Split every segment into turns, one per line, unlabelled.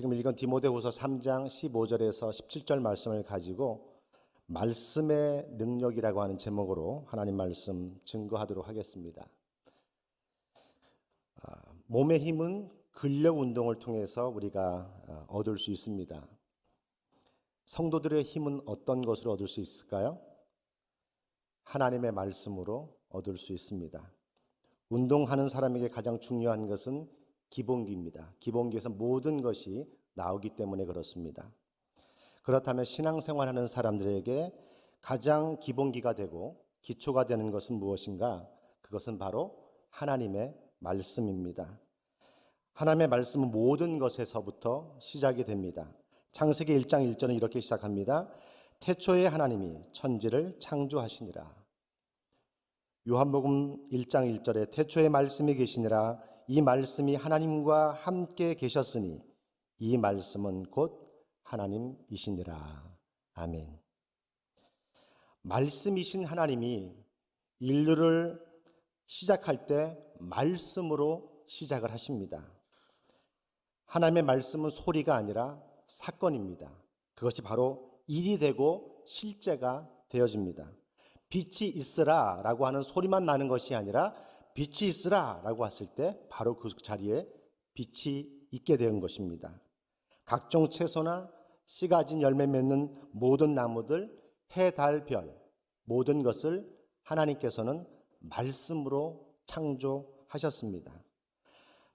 지금 읽은 디모데후서 3장 15절에서 17절 말씀을 가지고 말씀의 능력이라고 하는 제목으로 하나님 말씀 증거하도록 하겠습니다. 몸의 힘은 근력 운동을 통해서 우리가 얻을 수 있습니다. 성도들의 힘은 어떤 것으로 얻을 수 있을까요? 하나님의 말씀으로 얻을 수 있습니다. 운동하는 사람에게 가장 중요한 것은 기본기입니다. 기본기에서 모든 것이 나오기 때문에 그렇습니다. 그렇다면 신앙생활하는 사람들에게 가장 기본기가 되고 기초가 되는 것은 무엇인가? 그것은 바로 하나님의 말씀입니다. 하나님의 말씀은 모든 것에서부터 시작이 됩니다. 창세기 1장 1절은 이렇게 시작합니다. 태초에 하나님이 천지를 창조하시니라. 요한복음 1장 1절에 태초에 말씀이 계시니라. 이 말씀이 하나님과 함께 계셨으니 이 말씀은 곧 하나님이시니라. 아멘. 말씀이신 하나님이 인류를 시작할 때 말씀으로 시작을 하십니다. 하나님의 말씀은 소리가 아니라 사건입니다. 그것이 바로 일이 되고 실제가 되어집니다. 빛이 있으라 라고 하는 소리만 나는 것이 아니라 빛이 있으라 라고 했을 때 바로 그 자리에 빛이 있게 된 것입니다. 각종 채소나 씨 가진 열매 맺는 모든 나무들, 해, 달, 별 모든 것을 하나님께서는 말씀으로 창조하셨습니다.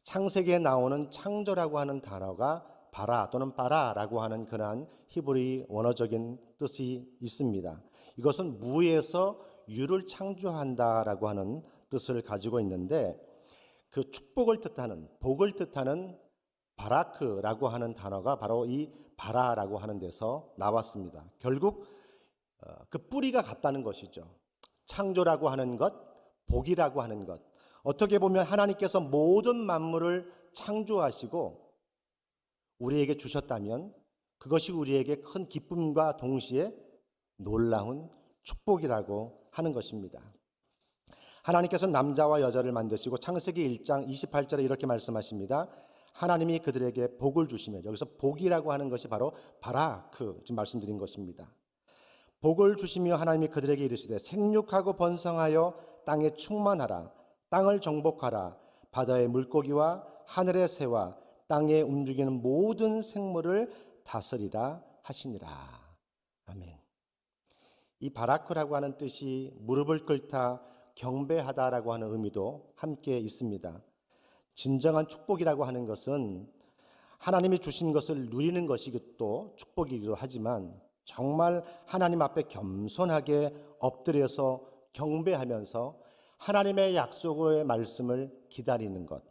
창세기에 나오는 창조라고 하는 단어가 바라 또는 빠라라고 하는 그러한 히브리 원어적인 뜻이 있습니다. 이것은 무에서 유를 창조한다라고 하는 뜻을 가지고 있는데 그 축복을 뜻하는 복을 뜻하는 바라크라고 하는 단어가 바로 이 바라라고 하는 데서 나왔습니다. 결국 그 뿌리가 같다는 것이죠. 창조라고 하는 것, 복이라고 하는 것. 어떻게 보면 하나님께서 모든 만물을 창조하시고 우리에게 주셨다면 그것이 우리에게 큰 기쁨과 동시에 놀라운 축복이라고 하는 것입니다. 하나님께서 남자와 여자를 만드시고 창세기 1장 28절에 이렇게 말씀하십니다. 하나님이 그들에게 복을 주시며, 여기서 복이라고 하는 것이 바로 바라크, 지금 말씀드린 것입니다. 복을 주시며 하나님이 그들에게 이르시되 생육하고 번성하여 땅에 충만하라. 땅을 정복하라. 바다의 물고기와 하늘의 새와 땅에 움직이는 모든 생물을 다스리라 하시니라. 아멘. 이 바라크라고 하는 뜻이 무릎을 꿇다, 경배하다라고 하는 의미도 함께 있습니다. 진정한 축복이라고 하는 것은 하나님이 주신 것을 누리는 것이 또 축복이기도 하지만 정말 하나님 앞에 겸손하게 엎드려서 경배하면서 하나님의 약속의 말씀을 기다리는 것,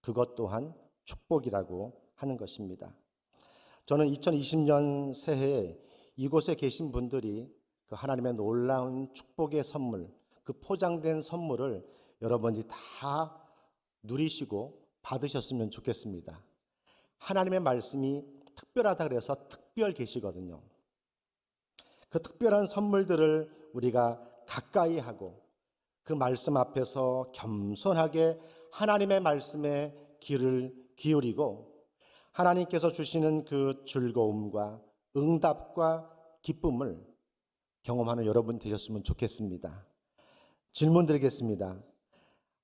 그것 또한 축복이라고 하는 것입니다. 저는 2020년 새해에 이곳에 계신 분들이 그 하나님의 놀라운 축복의 선물, 그 포장된 선물을 여러분이 다 누리시고 받으셨으면 좋겠습니다. 하나님의 말씀이 특별하다 그래서 특별 계시거든요. 그 특별한 선물들을 우리가 가까이 하고 그 말씀 앞에서 겸손하게 하나님의 말씀에 귀를 기울이고 하나님께서 주시는 그 즐거움과 응답과 기쁨을 경험하는 여러분 되셨으면 좋겠습니다. 질문 드리겠습니다.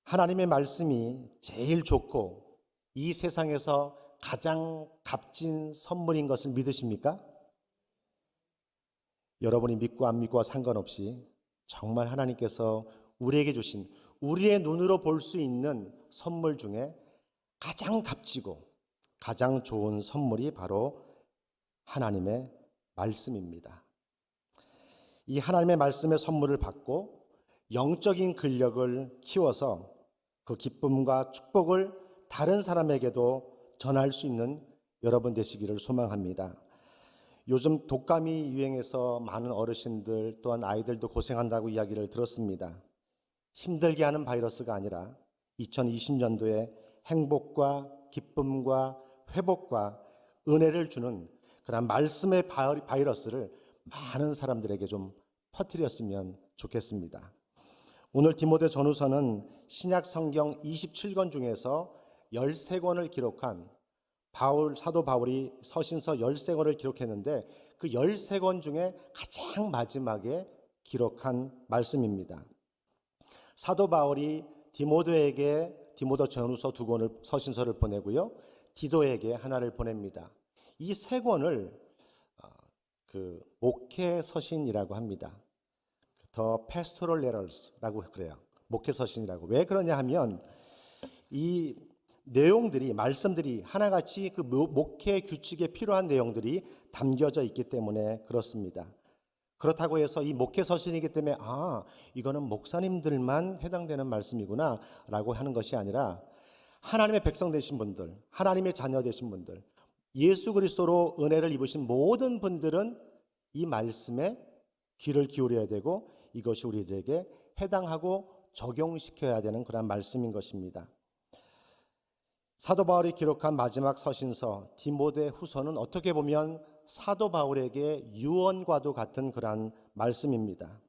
하나님의 말씀이 제일 좋고 이 세상에서 가장 값진 선물인 것을 믿으십니까? 여러분이 믿고 안 믿고와 상관없이 정말 하나님께서 우리에게 주신 우리의 눈으로 볼 수 있는 선물 중에 가장 값지고 가장 좋은 선물이 바로 하나님의 말씀입니다. 이 하나님의 말씀의 선물을 받고 영적인 근력을 키워서 그 기쁨과 축복을 다른 사람에게도 전할 수 있는 여러분 되시기를 소망합니다. 요즘 독감이 유행해서 많은 어르신들 또한 아이들도 고생한다고 이야기를 들었습니다. 힘들게 하는 바이러스가 아니라 2020년도에 행복과 기쁨과 회복과 은혜를 주는 그런 말씀의 바이러스를 많은 사람들에게 좀 퍼뜨렸으면 좋겠습니다. 오늘 디모데 전후서는 신약 성경 27권 중에서 13권을 기록한 사도 바울이 서신서 13권을 기록했는데 그 13권 중에 가장 마지막에 기록한 말씀입니다. 사도 바울이 디모데 전후서 2권을 서신서를 보내고요. 디도에게 하나를 보냅니다. 이 3권을 목회 서신이라고 합니다. The Pastoral Letters라고 그래요. 목회 서신이라고. 왜 그러냐 하면 이 내용들이 말씀들이 하나같이 그 목회 규칙에 필요한 내용들이 담겨져 있기 때문에 그렇습니다. 그렇다고 해서 이 목회 서신이기 때문에 이거는 목사님들만 해당되는 말씀이구나 라고 하는 것이 아니라 하나님의 백성 되신 분들, 하나님의 자녀 되신 분들, 예수 그리스도로 은혜를 입으신 모든 분들은 이 말씀에 귀를 기울여야 되고 이것이 우리들에게 해당하고 적용시켜야 되는 그런 말씀인 것입니다. 사도 바울이 기록한 마지막 서신서 디모데 후서는 어떻게 보면 사도 바울에게 유언과도 같은 그런 말씀입니다.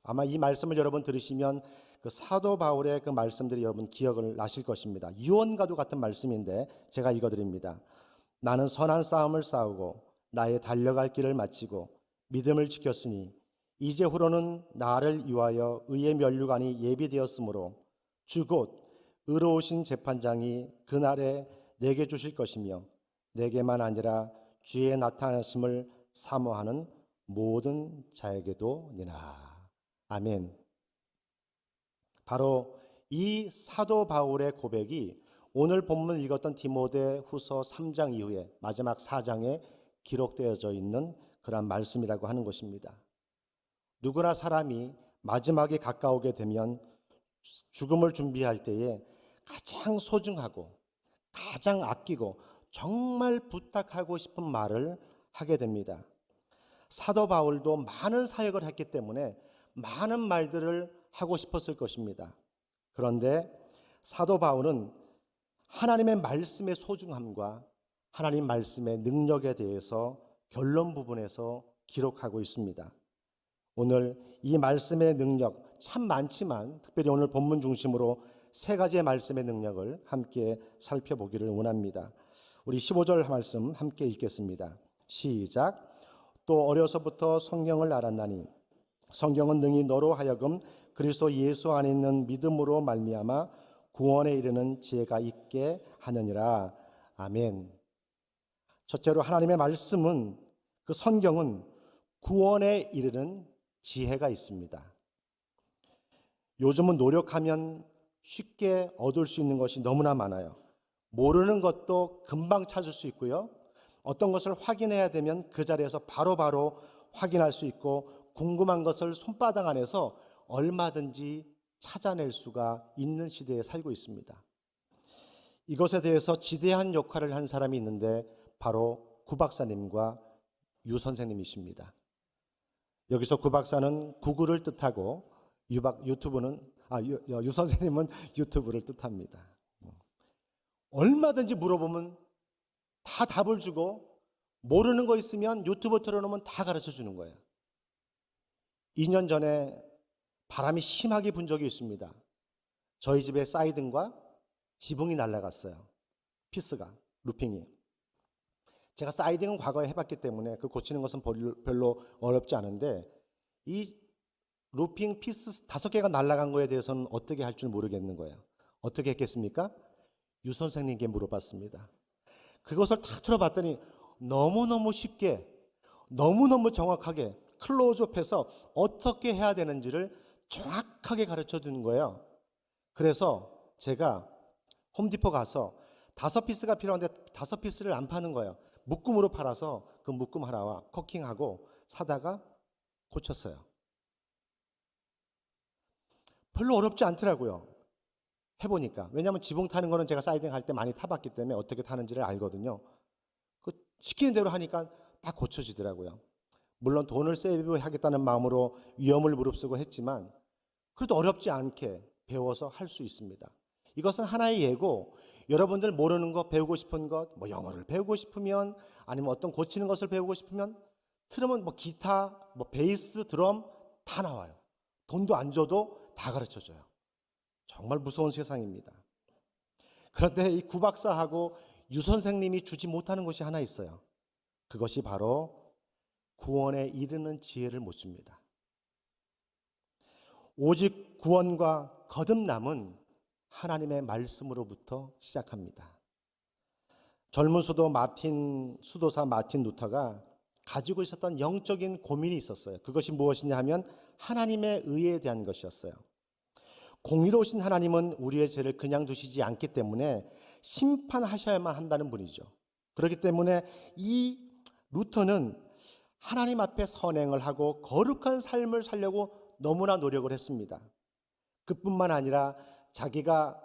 아마 이 말씀을 여러분 들으시면 그 사도 바울의 그 말씀들이 여러분 기억을 나실 것입니다. 유언과도 같은 말씀인데 제가 읽어드립니다. 나는 선한 싸움을 싸우고 나의 달려갈 길을 마치고 믿음을 지켰으니 이제후로는 나를 위하여 의의 면류관이 예비되었으므로 주 곧 의로우신 재판장이 그날에 내게 주실 것이며 내게만 아니라 주의 나타나심을 사모하는 모든 자에게도 니라. 아멘. 바로 이 사도 바울의 고백이 오늘 본문 읽었던 디모데 후서 3장 이후에 마지막 4장에 기록되어져 있는 그런 말씀이라고 하는 것입니다. 누구나 사람이 마지막에 가까우게 되면 죽음을 준비할 때에 가장 소중하고 가장 아끼고 정말 부탁하고 싶은 말을 하게 됩니다. 사도 바울도 많은 사역을 했기 때문에 많은 말들을 하고 싶었을 것입니다. 그런데 사도 바울은 하나님의 말씀의 소중함과 하나님 말씀의 능력에 대해서 결론 부분에서 기록하고 있습니다. 오늘 이 말씀의 능력 참 많지만 특별히 오늘 본문 중심으로 3가지의 말씀의 능력을 함께 살펴보기를 원합니다. 우리 15절 말씀 함께 읽겠습니다. 시작. 또 어려서부터 성경을 알았나니 성경은 능히 너로 하여금 그리스도 예수 안에 있는 믿음으로 말미암아 구원에 이르는 지혜가 있게 하느니라. 아멘. 첫째로 하나님의 말씀은 그 성경은 구원에 이르는 지혜가 있습니다. 요즘은 노력하면 쉽게 얻을 수 있는 것이 너무나 많아요. 모르는 것도 금방 찾을 수 있고요. 어떤 것을 확인해야 되면 그 자리에서 바로바로 확인할 수 있고 궁금한 것을 손바닥 안에서 얼마든지 찾아낼 수가 있는 시대에 살고 있습니다. 이것에 대해서 지대한 역할을 한 사람이 있는데 바로 구 박사님과 유 선생님이십니다. 여기서 구 박사는 구글을 뜻하고 유 선생님은 유튜브를 뜻합니다. 얼마든지 물어보면 다 답을 주고 모르는 거 있으면 유튜브 틀어놓으면 다 가르쳐 주는 거예요. 2년 전에 바람이 심하게 분 적이 있습니다. 저희 집에 사이든과 지붕이 날아갔어요. 피스가, 루핑이. 제가 사이딩은 과거에 해봤기 때문에 그 고치는 것은 별로 어렵지 않은데 이 루핑 피스 5개가 날아간 거에 대해서는 어떻게 할 줄 모르겠는 거예요. 어떻게 했겠습니까? 유 선생님께 물어봤습니다. 그것을 다 들어봤더니 너무너무 쉽게 너무너무 정확하게 클로즈업해서 어떻게 해야 되는지를 정확하게 가르쳐 주는 거예요. 그래서 제가 홈디포 가서 5피스가 필요한데 5피스를 안 파는 거예요. 묶음으로 팔아서 그 묶음 하나와 코킹하고 사다가 고쳤어요. 별로 어렵지 않더라고요. 해보니까. 왜냐하면 지붕 타는 거는 제가 사이딩 할 때 많이 타봤기 때문에 어떻게 타는지를 알거든요. 그 시키는 대로 하니까 딱 고쳐지더라고요. 물론 돈을 세이브하겠다는 마음으로 위험을 무릅쓰고 했지만 그래도 어렵지 않게 배워서 할 수 있습니다. 이것은 하나의 예고, 여러분들 모르는 거 배우고 싶은 것, 영어를 배우고 싶으면 아니면 어떤 고치는 것을 배우고 싶으면 틀으면 기타, 베이스, 드럼 다 나와요. 돈도 안 줘도 다 가르쳐줘요. 정말 무서운 세상입니다. 그런데 이 구 박사하고 유 선생님이 주지 못하는 것이 하나 있어요. 그것이 바로 구원에 이르는 지혜를 못 줍니다. 오직 구원과 거듭남은 하나님의 말씀으로부터 시작합니다. 젊은 수도사 마틴 루터가 가지고 있었던 영적인 고민이 있었어요. 그것이 무엇이냐 하면 하나님의 의에 대한 것이었어요. 공의로우신 하나님은 우리의 죄를 그냥 두시지 않기 때문에 심판하셔야만 한다는 분이죠. 그렇기 때문에 이 루터는 하나님 앞에 선행을 하고 거룩한 삶을 살려고 너무나 노력을 했습니다. 그뿐만 아니라 자기가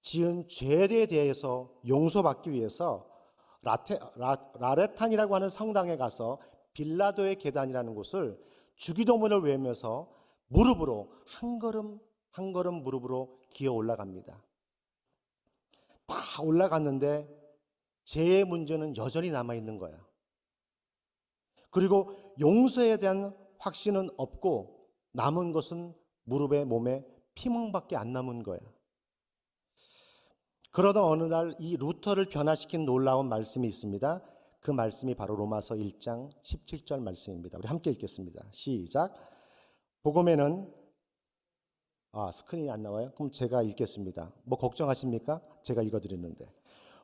지은 죄에 대해서 용서받기 위해서 라레탄이라고 하는 성당에 가서 빌라도의 계단이라는 곳을 주기도문을 외우면서 무릎으로 한 걸음 한 걸음 무릎으로 기어 올라갑니다. 다 올라갔는데 죄의 문제는 여전히 남아있는 거예요. 그리고 용서에 대한 확신은 없고 남은 것은 무릎에 몸에 피멍밖에 안 남은 거예요. 그러던 어느 날 이 루터를 변화시킨 놀라운 말씀이 있습니다. 그 말씀이 바로 로마서 1장 17절 말씀입니다. 우리 함께 읽겠습니다. 시작. 복음에는 스크린이 안 나와요? 그럼 제가 읽겠습니다. 뭐 걱정하십니까? 제가 읽어드렸는데.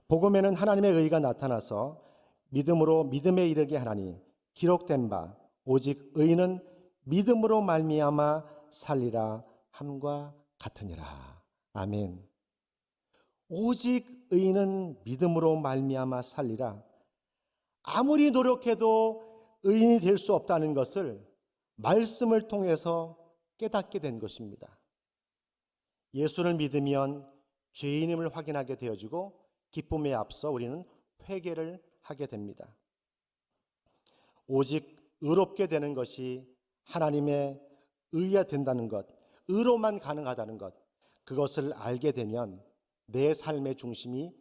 복음에는 하나님의 의가 나타나서 믿음으로 믿음에 이르게 하나니 기록된 바 오직 의는 믿음으로 말미암아 살리라 함과 같으니라. 아멘. 오직 의인은 믿음으로 말미암아 살리라. 아무리 노력해도 의인이 될 수 없다는 것을 말씀을 통해서 깨닫게 된 것입니다. 예수를 믿으면 죄인임을 확인하게 되어지고 기쁨에 앞서 우리는 회개를 하게 됩니다. 오직 의롭게 되는 것이 하나님의 의가 된다는 것, 의로만 가능하다는 것, 그것을 알게 되면 내 삶의 중심이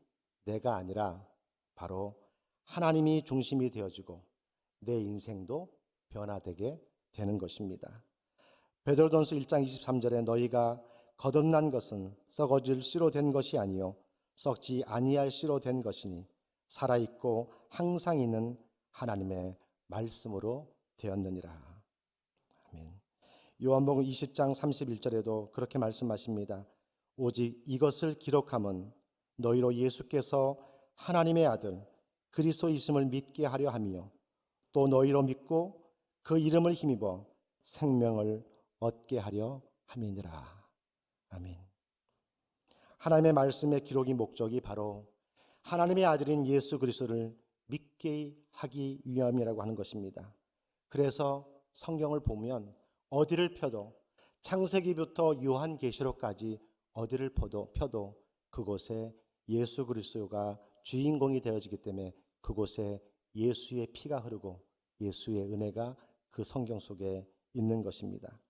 내가 아니라 바로 하나님이 중심이 되어지고 내 인생도 변화되게 되는 것입니다. 베드로전서 1장 23절에 너희가 거듭난 것은 썩어질 씨로 된 것이 아니요 썩지 아니할 씨로 된 것이니 살아있고 항상 있는 하나님의 말씀으로 되었느니라. 아멘. 요한복음 20장 31절에도 그렇게 말씀하십니다. 오직 이것을 기록함은 너희로 예수께서 하나님의 아들 그리스도이심을 믿게 하려 함이요 또 너희로 믿고 그 이름을 힘입어 생명을 얻게 하려 함이니라. 아멘. 하나님의 말씀의 기록이 목적이 바로 하나님의 아들인 예수 그리스도를 믿게 하기 위함이라고 하는 것입니다. 그래서 성경을 보면 어디를 펴도 창세기부터 요한계시록까지 어디를 펴도 그곳에 예수 그리스도가 주인공이 되어지기 때문에 그곳에 예수의 피가 흐르고 예수의 은혜가 그 성경 속에 있는 것입니다.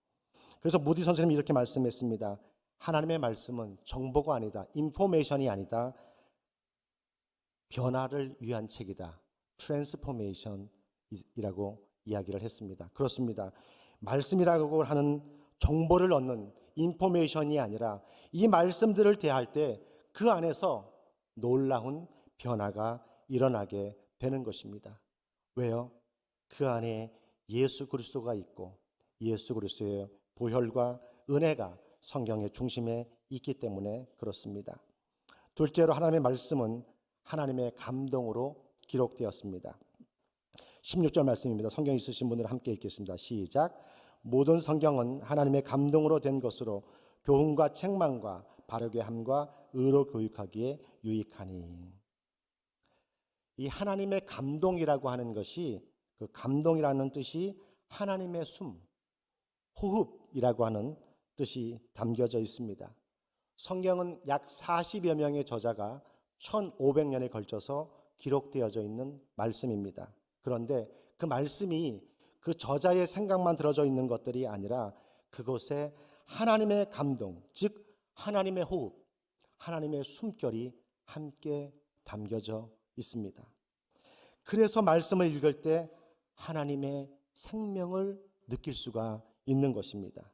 그래서 모디 선생님이 이렇게 말씀했습니다. 하나님의 말씀은 정보가 아니다. 인포메이션이 아니다. 변화를 위한 책이다. 트랜스포메이션이라고 이야기를 했습니다. 그렇습니다. 말씀이라고 하는 정보를 얻는 인포메이션이 아니라 이 말씀들을 대할 때 그 안에서 놀라운 변화가 일어나게 되는 것입니다. 왜요? 그 안에 예수 그리스도가 있고 예수 그리스도의 보혈과 은혜가 성경의 중심에 있기 때문에 그렇습니다. 둘째로 하나님의 말씀은 하나님의 감동으로 기록되었습니다. 16절 말씀입니다. 성경 있으신 분들 함께 읽겠습니다. 시작. 모든 성경은 하나님의 감동으로 된 것으로 교훈과 책망과 바르게 함과 의로 교육하기에 유익하니. 이 하나님의 감동이라고 하는 것이 그 감동이라는 뜻이 하나님의 숨, 호흡이라고 하는 뜻이 담겨져 있습니다. 성경은 약 40여 명의 저자가 1500년에 걸쳐서 기록되어져 있는 말씀입니다. 그런데 그 말씀이 그 저자의 생각만 들어져 있는 것들이 아니라 그곳에 하나님의 감동, 즉 하나님의 호흡, 하나님의 숨결이 함께 담겨져 있습니다. 그래서 말씀을 읽을 때 하나님의 생명을 느낄 수가 있는 것입니다.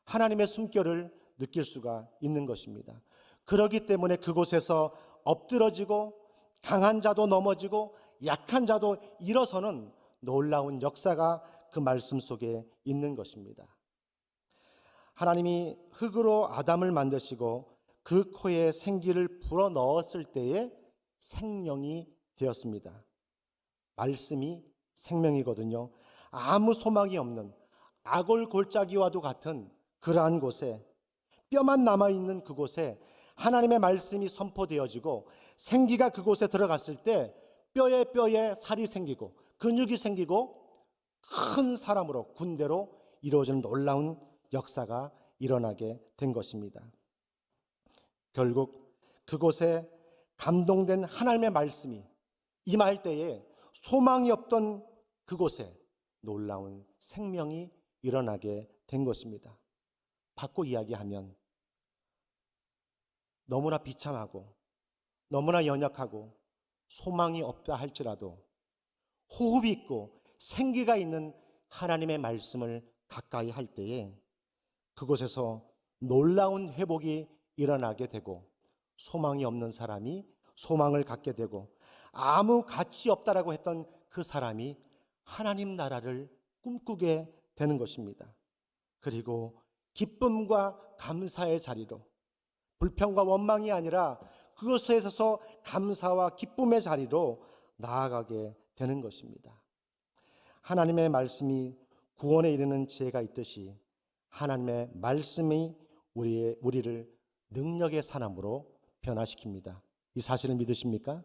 하나님의 숨결을 느낄 수가 있는 것입니다. 그렇기 때문에 그곳에서 엎드러지고 강한 자도 넘어지고 약한 자도 일어서는 놀라운 역사가 그 말씀 속에 있는 것입니다. 하나님이 흙으로 아담을 만드시고 그 코에 생기를 불어넣었을 때에 생명이 되었습니다. 말씀이 생명이거든요. 아무 소망이 없는 아골 골짜기와도 같은 그러한 곳에, 뼈만 남아있는 그곳에 하나님의 말씀이 선포되어지고 생기가 그곳에 들어갔을 때 뼈에 살이 생기고 근육이 생기고 큰 사람으로, 군대로 이루어지는 놀라운 역사가 일어나게 된 것입니다. 결국 그곳에 감동된 하나님의 말씀이 임할 때에 소망이 없던 그곳에 놀라운 생명이 일어나게 된 것입니다. 바꿔 이야기하면 너무나 비참하고 너무나 연약하고 소망이 없다 할지라도 호흡이 있고 생기가 있는 하나님의 말씀을 가까이 할 때에 그곳에서 놀라운 회복이 일어나게 되고 소망이 없는 사람이 소망을 갖게 되고 아무 가치 없다라고 했던 그 사람이 하나님 나라를 꿈꾸게 되는 것입니다. 그리고 기쁨과 감사의 자리로, 불평과 원망이 아니라 그것에 있어서 감사와 기쁨의 자리로 나아가게 되는 것입니다. 하나님의 말씀이 구원에 이르는 지혜가 있듯이 하나님의 말씀이 우리를 능력의 사람으로 변화시킵니다. 이 사실을 믿으십니까?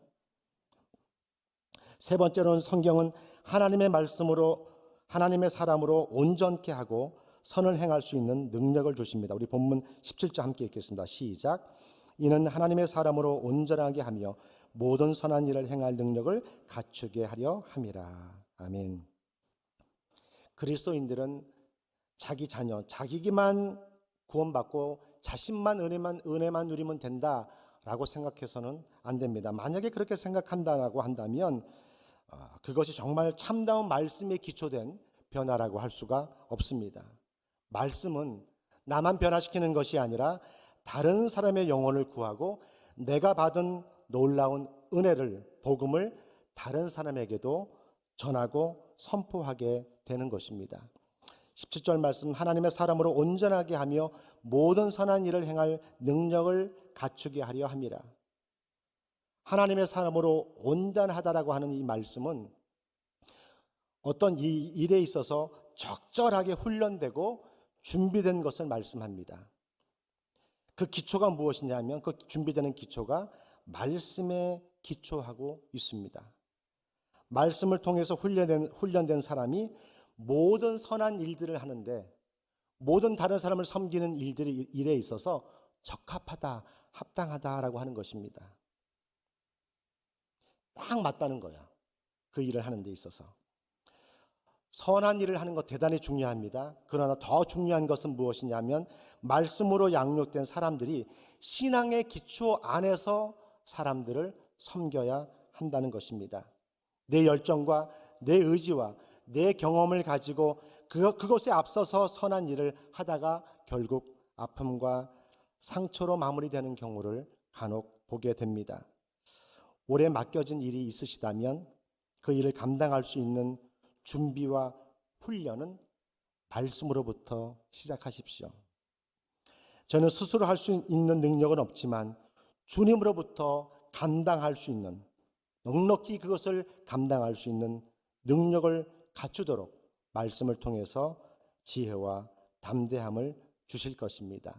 세 번째로는 성경은 하나님의 말씀으로, 하나님의 사람으로 온전케 하고 선을 행할 수 있는 능력을 주십니다. 우리 본문 17절 함께 읽겠습니다. 시작. 이는 하나님의 사람으로 온전하게 하며 모든 선한 일을 행할 능력을 갖추게 하려 함이라. 아멘. 그리스도인들은 자기 자녀, 자기만 구원받고 자신만 은혜만 누리면 된다라고 생각해서는 안 됩니다. 만약에 그렇게 생각한다라고 한다면 그것이 정말 참다운 말씀에 기초된 변화라고 할 수가 없습니다. 말씀은 나만 변화시키는 것이 아니라 다른 사람의 영혼을 구하고 내가 받은 놀라운 은혜를, 복음을 다른 사람에게도 전하고 선포하게 되는 것입니다. 17절 말씀, 하나님의 사람으로 온전하게 하며 모든 선한 일을 행할 능력을 갖추게 하려 함이라. 하나님의 사람으로 온전하다라고 하는 이 말씀은 어떤 이 일에 있어서 적절하게 훈련되고 준비된 것을 말씀합니다. 그 기초가 무엇이냐면 그 준비되는 기초가 말씀에 기초하고 있습니다. 말씀을 통해서 훈련된 사람이 모든 선한 일들을 하는데, 모든 다른 사람을 섬기는 일에 있어서 적합하다, 합당하다라고 하는 것입니다. 딱 맞다는 거야. 그 일을 하는 데 있어서. 선한 일을 하는 것 대단히 중요합니다. 그러나 더 중요한 것은 무엇이냐면 말씀으로 양육된 사람들이 신앙의 기초 안에서 사람들을 섬겨야 한다는 것입니다. 내 열정과 내 의지와 내 경험을 가지고 그것에 앞서서 선한 일을 하다가 결국 아픔과 상처로 마무리되는 경우를 간혹 보게 됩니다. 오래 맡겨진 일이 있으시다면 그 일을 감당할 수 있는 준비와 훈련은 말씀으로부터 시작하십시오. 저는 스스로 할 수 있는 능력은 없지만 주님으로부터 감당할 수 있는, 넉넉히 그것을 감당할 수 있는 능력을 갖추도록 말씀을 통해서 지혜와 담대함을 주실 것입니다.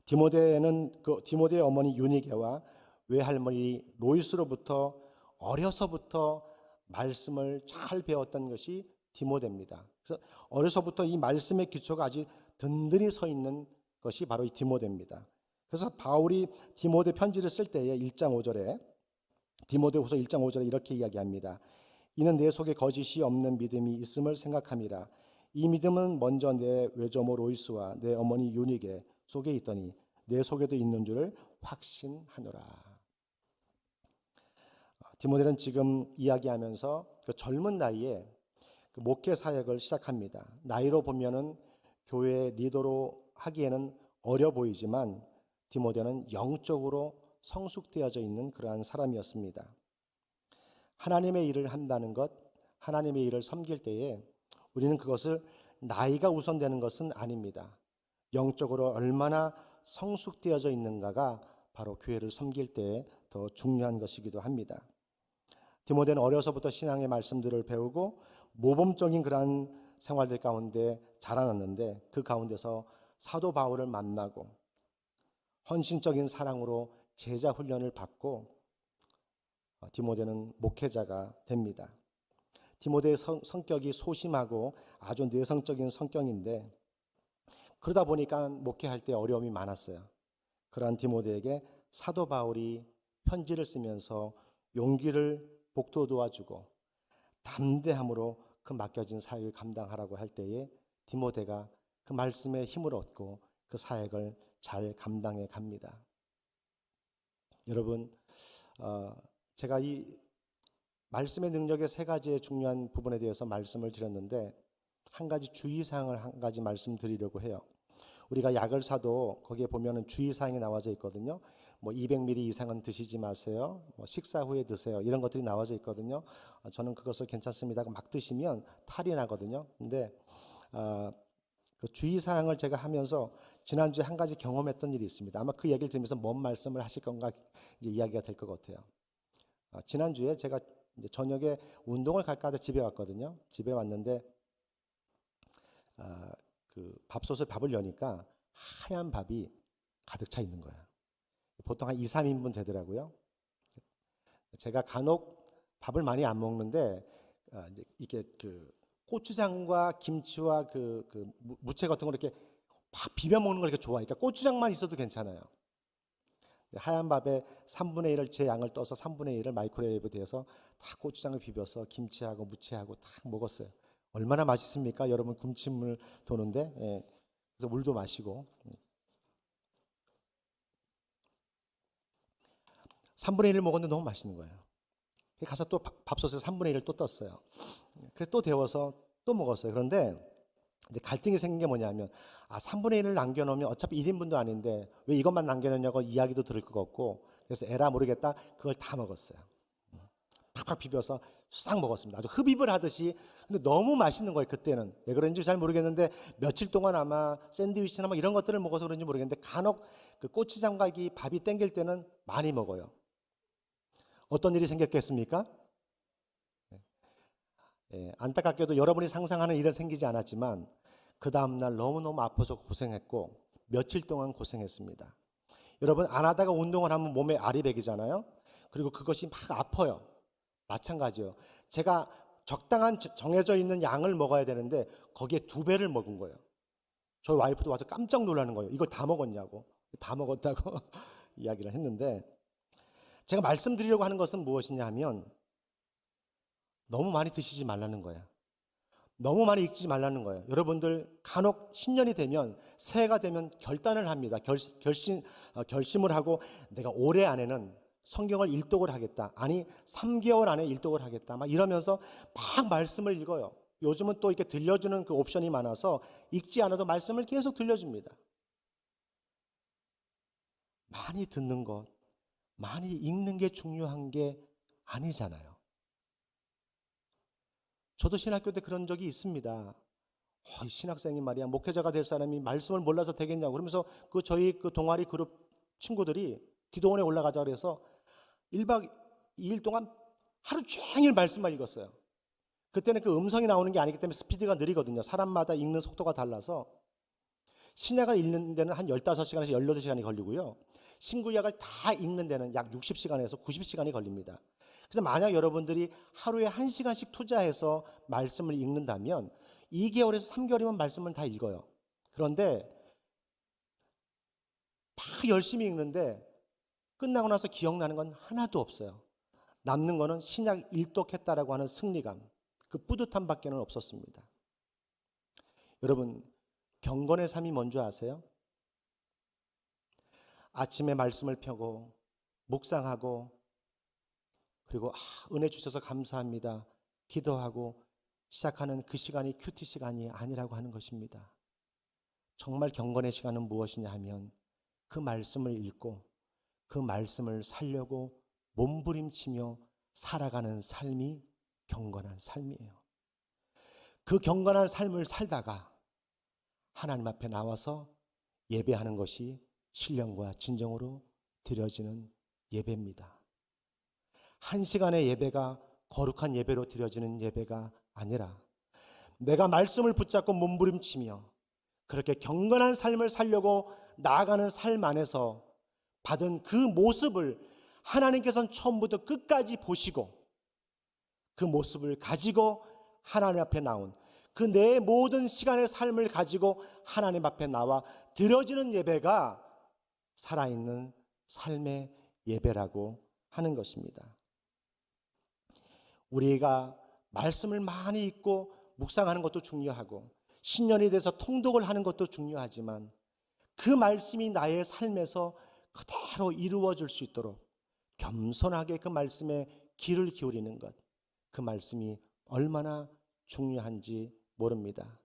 디모데의 어머니 유니게와 외할머니 로이스로부터 어려서부터 말씀을 잘 배웠던 것이 디모데입니다. 그래서 어려서부터 이 말씀의 기초가 아주 든든히 서 있는 것이 바로 이 디모데입니다. 그래서 바울이 디모데 편지를 쓸 때에 1장 5절에 디모데후서 1장 5절에 이렇게 이야기합니다. 이는 내 속에 거짓이 없는 믿음이 있음을 생각함이라. 이 믿음은 먼저 내 외조모 로이스와 내 어머니 유니게 속에 있더니 내 속에도 있는 줄을 확신하노라. 디모데는 지금 이야기하면서 그 젊은 나이에 그 목회 사역을 시작합니다. 나이로 보면은 교회 리더로 하기에는 어려 보이지만 디모데는 영적으로 성숙되어져 있는 그러한 사람이었습니다. 하나님의 일을 한다는 것, 하나님의 일을 섬길 때에 우리는 그것을 나이가 우선되는 것은 아닙니다. 영적으로 얼마나 성숙되어져 있는가가 바로 교회를 섬길 때에 더 중요한 것이기도 합니다. 디모데는 어려서부터 신앙의 말씀들을 배우고 모범적인 그러한 생활들 가운데 자라났는데 그 가운데서 사도 바울을 만나고 헌신적인 사랑으로 제자 훈련을 받고 디모데는 목회자가 됩니다. 디모데의 성격이 소심하고 아주 내성적인 성격인데 그러다 보니까 목회할 때 어려움이 많았어요. 그러한 디모데에게 사도 바울이 편지를 쓰면서 용기를 북돋워주고 담대함으로 그 맡겨진 사역을 감당하라고 할 때에 디모데가 그 말씀에 힘을 얻고 그 사역을 잘 감당해 갑니다. 여러분, 제가 이 말씀의 능력의 세 가지의 중요한 부분에 대해서 말씀을 드렸는데 한 가지 주의사항을 한 가지 말씀드리려고 해요. 우리가 약을 사도 거기에 보면은 주의사항이 나와져 있거든요. 뭐 200ml 이상은 드시지 마세요. 뭐 식사 후에 드세요. 이런 것들이 나와져 있거든요. 저는 그것을 괜찮습니다. 막 드시면 탈이 나거든요. 근데 그 주의사항을 제가 하면서 지난주에 한 가지 경험했던 일이 있습니다. 아마 그 얘기를 들으면서 뭔 말씀을 하실 건가 이제 이야기가 될 것 같아요. 지난주에 제가 이제 저녁에 운동을 갈까 하다 집에 왔거든요. 집에 왔는데 그 밥솥에 밥을 여니까 하얀 밥이 가득 차 있는 거야. 보통 한 2, 3인분 되더라고요. 제가 간혹 밥을 많이 안 먹는데 이제 이게 그 고추장과 김치와 그 무채 같은 거 이렇게 막 비벼 먹는 걸 이렇게 좋아하니까 고추장만 있어도 괜찮아요. 하얀 밥에 3분의 1을 제 양을 떠서 3분의 1을 마이크로웨이브에 대해서 다 고추장을 비벼서 김치하고 무채하고 다 먹었어요. 얼마나 맛있습니까? 여러분 군침을 도는데 그래서 물도 마시고 3분의 1을 먹었는데 너무 맛있는 거예요. 가서 또 밥솥에 3분의 1을 또 떴어요. 그래서 또 데워서 또 먹었어요. 그런데 이제 갈등이 생긴 게 뭐냐면 3분의 1을 남겨놓으면 어차피 1인분도 아닌데 왜 이것만 남겨놓냐고 이야기도 들을 것 같고 그래서 에라 모르겠다 그걸 다 먹었어요. 팍팍 비벼서 싹 먹었습니다. 아주 흡입을 하듯이. 근데 너무 맛있는 거예요. 그때는 왜 그런지 잘 모르겠는데 며칠 동안 아마 샌드위치나 뭐 이런 것들을 먹어서 그런지 모르겠는데 간혹 그 고추장과 이 밥이 땡길 때는 많이 먹어요. 어떤 일이 생겼겠습니까? 안타깝게도 여러분이 상상하는 일은 생기지 않았지만 그 다음날 너무너무 아파서 고생했고 며칠 동안 고생했습니다. 여러분 안 하다가 운동을 하면 몸에 알이 배기잖아요. 그리고 그것이 막 아파요. 마찬가지요. 제가 적당한 정해져 있는 양을 먹어야 되는데 거기에 2배를 먹은 거예요. 저희 와이프도 와서 깜짝 놀라는 거예요. 이걸 다 먹었냐고. 다 먹었다고 이야기를 했는데 제가 말씀드리려고 하는 것은 무엇이냐 하면 너무 많이 드시지 말라는 거예요. 너무 많이 읽지 말라는 거예요. 여러분들 간혹 신년이 되면 새해가 되면 결단을 합니다. 결심을 하고 내가 올해 안에는 성경을 일독을 하겠다. 아니 3개월 안에 일독을 하겠다. 막 이러면서 막 말씀을 읽어요. 요즘은 또 이렇게 들려주는 그 옵션이 많아서 읽지 않아도 말씀을 계속 들려줍니다. 많이 듣는 것, 많이 읽는 게 중요한 게 아니잖아요. 저도 신학교 때 그런 적이 있습니다. 신학생이 말이야 목회자가 될 사람이 말씀을 몰라서 되겠냐고 그러면서 저희 동아리 그룹 친구들이 기도원에 올라가자 그래서 1박 2일 동안 하루 종일 말씀만 읽었어요. 그때는 그 음성이 나오는 게 아니기 때문에 스피드가 느리거든요. 사람마다 읽는 속도가 달라서 신약을 읽는 데는 한 15시간에서 18시간이 걸리고요. 신구약을 다 읽는 데는 약 60시간에서 90시간이 걸립니다. 그래서 만약 여러분들이 하루에 1시간씩 투자해서 말씀을 읽는다면 2개월에서 3개월이면 말씀을 다 읽어요. 그런데 막 열심히 읽는데 끝나고 나서 기억나는 건 하나도 없어요. 남는 거는 신약 일독했다라고 하는 승리감, 그 뿌듯함밖에는 없었습니다. 여러분 경건의 삶이 뭔지 아세요? 아침에 말씀을 펴고 묵상하고 그리고 은혜 주셔서 감사합니다. 기도하고 시작하는 그 시간이 큐티 시간이 아니라고 하는 것입니다. 정말 경건의 시간은 무엇이냐 하면 그 말씀을 읽고 그 말씀을 살려고 몸부림치며 살아가는 삶이 경건한 삶이에요. 그 경건한 삶을 살다가 하나님 앞에 나와서 예배하는 것이 신령과 진정으로 드려지는 예배입니다. 한 시간의 예배가 거룩한 예배로 드려지는 예배가 아니라 내가 말씀을 붙잡고 몸부림치며 그렇게 경건한 삶을 살려고 나아가는 삶 안에서 받은 그 모습을 하나님께서는 처음부터 끝까지 보시고 그 모습을 가지고 하나님 앞에 나온 그 내 모든 시간의 삶을 가지고 하나님 앞에 나와 드려지는 예배가 살아있는 삶의 예배라고 하는 것입니다. 우리가 말씀을 많이 읽고 묵상하는 것도 중요하고 신년이 돼서 통독을 하는 것도 중요하지만 그 말씀이 나의 삶에서 그대로 이루어질 수 있도록 겸손하게 그 말씀에 귀를 기울이는 것, 그 말씀이 얼마나 중요한지 모릅니다.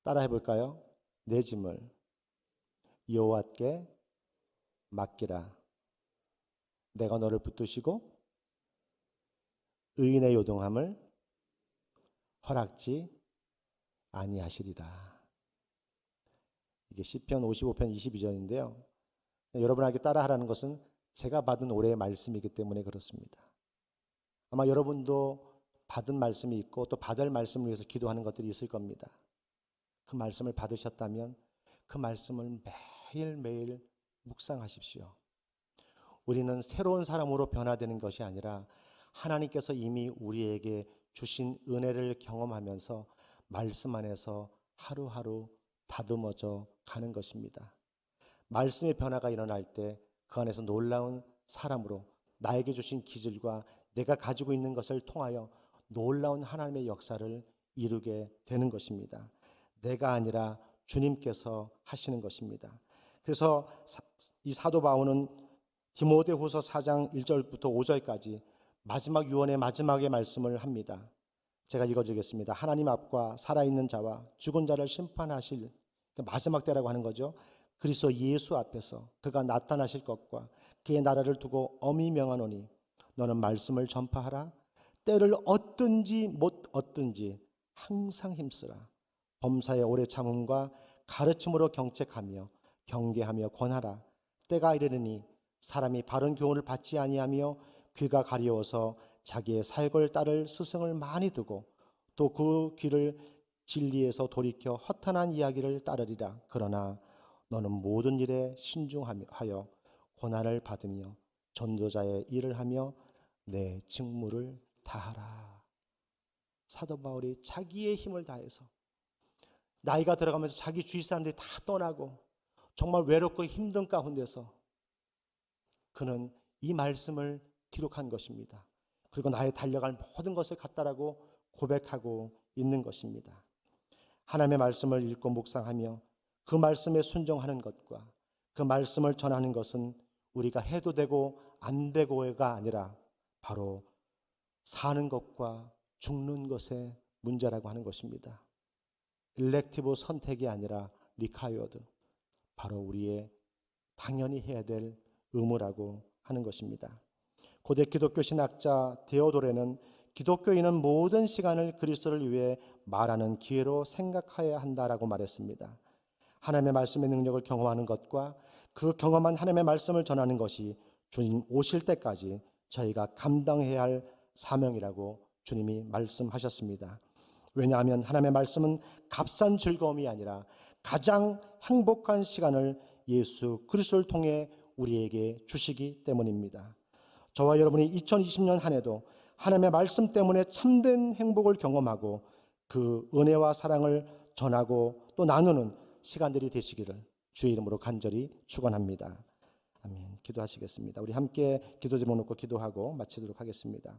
따라 해볼까요? 내 짐을 여호와께 맡기라. 내가 너를 붙드시고 의인의 요동함을 허락지 아니하시리라. 이게 시편 55편 22절인데요. 여러분에게 따라하라는 것은 제가 받은 올해의 말씀이기 때문에 그렇습니다. 아마 여러분도 받은 말씀이 있고 또 받을 말씀을 위해서 기도하는 것들이 있을 겁니다. 그 말씀을 받으셨다면 그 말씀을 매일매일 묵상하십시오. 우리는 새로운 사람으로 변화되는 것이 아니라 하나님께서 이미 우리에게 주신 은혜를 경험하면서 말씀 안에서 하루하루 다듬어져 가는 것입니다. 말씀의 변화가 일어날 때 그 안에서 놀라운 사람으로 나에게 주신 기질과 내가 가지고 있는 것을 통하여 놀라운 하나님의 역사를 이루게 되는 것입니다. 내가 아니라 주님께서 하시는 것입니다. 그래서 이 사도 바울은 디모데후서 4장 1절부터 5절까지 마지막 유언의 마지막의 말씀을 합니다. 제가 읽어드리겠습니다. 하나님 앞과 살아있는 자와 죽은 자를 심판하실 마지막 때라고 하는 거죠. 그리스도 예수 앞에서 그가 나타나실 것과 그의 나라를 두고 엄히 명하노니 너는 말씀을 전파하라. 때를 얻든지 못 얻든지 항상 힘쓰라. 범사의 오래 참음과 가르침으로 경책하며 경계하며 권하라. 때가 이르느니 사람이 바른 교훈을 받지 아니하며 귀가 가려워서 자기의 사역을 따를 스승을 많이 두고 또 그 귀를 진리에서 돌이켜 허탄한 이야기를 따르리라. 그러나 너는 모든 일에 신중하여 고난을 받으며 전도자의 일을 하며 내 직무를 다하라. 사도 바울이 자기의 힘을 다해서 나이가 들어가면서 자기 주위 사람들이 다 떠나고 정말 외롭고 힘든 가운데서 그는 이 말씀을 기록한 것입니다. 그리고 나의 달려갈 모든 것을 갖다라고 고백하고 있는 것입니다. 하나님의 말씀을 읽고 묵상하며 그 말씀에 순종하는 것과 그 말씀을 전하는 것은 우리가 해도 되고 안 되고가 아니라 바로 사는 것과 죽는 것의 문제라고 하는 것입니다. 일렉티브 선택이 아니라 리카이어드, 바로 우리의 당연히 해야 될 의무라고 하는 것입니다. 고대 기독교 신학자 데오도레는 기독교인은 모든 시간을 그리스도를 위해 말하는 기회로 생각해야 한다라고 말했습니다. 하나님의 말씀의 능력을 경험하는 것과 그 경험한 하나님의 말씀을 전하는 것이 주님 오실 때까지 저희가 감당해야 할 사명이라고 주님이 말씀하셨습니다. 왜냐하면 하나님의 말씀은 값싼 즐거움이 아니라 가장 행복한 시간을 예수 그리스도를 통해 우리에게 주시기 때문입니다. 저와 여러분이 2020년 한 해도 하나님의 말씀 때문에 참된 행복을 경험하고 그 은혜와 사랑을 전하고 또 나누는 시간들이 되시기를 주의 이름으로 간절히 축원합니다. 아멘. 기도하시겠습니다. 우리 함께 기도 제목 놓고 기도하고 마치도록 하겠습니다.